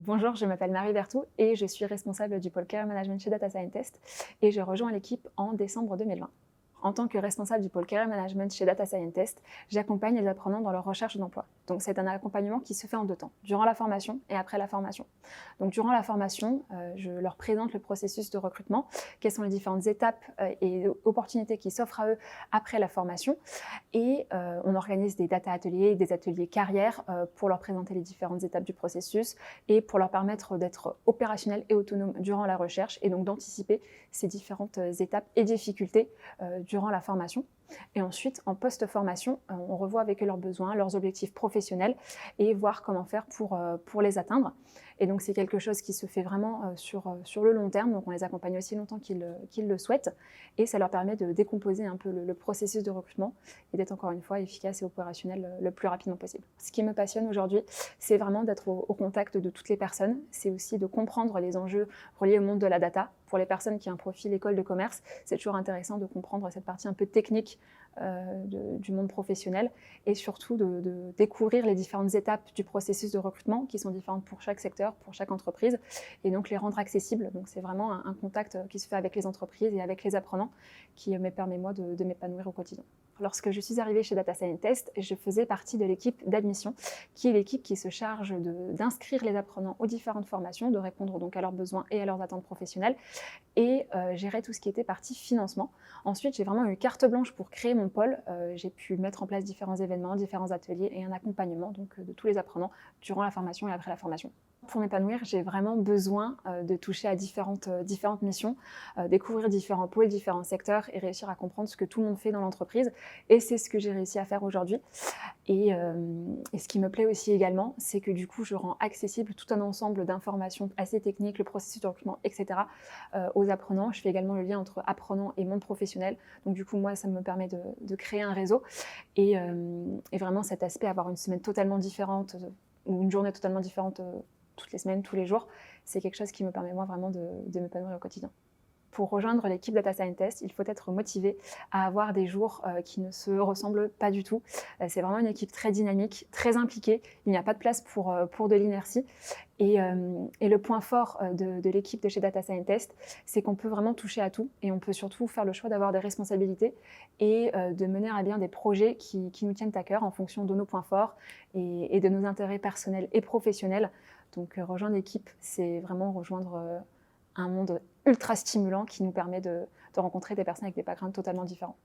Bonjour, je m'appelle Marie Vertou et je suis responsable du pôle Career Management chez Data Scientist et j'ai rejoint l'équipe en décembre 2020. En tant que responsable du pôle Career Management chez Data Scientist, j'accompagne les apprenants dans leur recherche d'emploi. Donc c'est un accompagnement qui se fait en deux temps, durant la formation et après la formation. Donc durant la formation, je leur présente le processus de recrutement, quelles sont les différentes étapes et opportunités qui s'offrent à eux après la formation. Et on organise des data ateliers, des ateliers carrière pour leur présenter les différentes étapes du processus et pour leur permettre d'être opérationnels et autonomes durant la recherche et donc d'anticiper ces différentes étapes et difficultés durant la formation. Et ensuite, en post-formation, on revoit avec eux leurs besoins, leurs objectifs professionnels et voir comment faire pour les atteindre. Et donc, c'est quelque chose qui se fait vraiment sur le long terme. Donc, on les accompagne aussi longtemps qu'ils le souhaitent. Et ça leur permet de décomposer un peu le processus de recrutement et d'être encore une fois efficace et opérationnel le plus rapidement possible. Ce qui me passionne aujourd'hui, c'est vraiment d'être au contact de toutes les personnes. C'est aussi de comprendre les enjeux reliés au monde de la data. Pour les personnes qui ont un profil école de commerce, c'est toujours intéressant de comprendre cette partie un peu technique du monde professionnel et surtout de découvrir les différentes étapes du processus de recrutement qui sont différentes pour chaque secteur, pour chaque entreprise et donc les rendre accessibles. Donc c'est vraiment un contact qui se fait avec les entreprises et avec les apprenants qui me permet moi de m'épanouir au quotidien. Lorsque je suis arrivée chez Data Scientist, je faisais partie de l'équipe d'admission, qui est l'équipe qui se charge d'inscrire les apprenants aux différentes formations, de répondre donc à leurs besoins et à leurs attentes professionnelles, et gérer tout ce qui était partie financement. Ensuite, j'ai vraiment eu carte blanche pour créer mon pôle. J'ai pu mettre en place différents événements, différents ateliers et un accompagnement donc, de tous les apprenants durant la formation et après la formation. Pour m'épanouir, j'ai vraiment besoin de toucher à différentes missions, découvrir différents pôles, différents secteurs et réussir à comprendre ce que tout le monde fait dans l'entreprise. Et c'est ce que j'ai réussi à faire aujourd'hui. Et ce qui me plaît aussi également, c'est que du coup, je rends accessible tout un ensemble d'informations assez techniques, le processus de recrutement, etc. Aux apprenants. Je fais également le lien entre apprenants et monde professionnel. Donc du coup, moi, ça me permet de créer un réseau. Et vraiment, cet aspect, avoir une semaine totalement différente ou une journée totalement différente toutes les semaines, tous les jours, c'est quelque chose qui me permet moi vraiment de m'épanouir au quotidien. Pour rejoindre l'équipe Data Scientist, il faut être motivé à avoir des jours qui ne se ressemblent pas du tout. C'est vraiment une équipe très dynamique, très impliquée. Il n'y a pas de place pour de l'inertie. Et le point fort de l'équipe de chez Data Scientist, c'est qu'on peut vraiment toucher à tout et on peut surtout faire le choix d'avoir des responsabilités et de mener à bien des projets qui nous tiennent à cœur en fonction de nos points forts et de nos intérêts personnels et professionnels. Donc rejoindre l'équipe, c'est vraiment rejoindre un monde ultra stimulant qui nous permet de rencontrer des personnes avec des backgrounds totalement différents.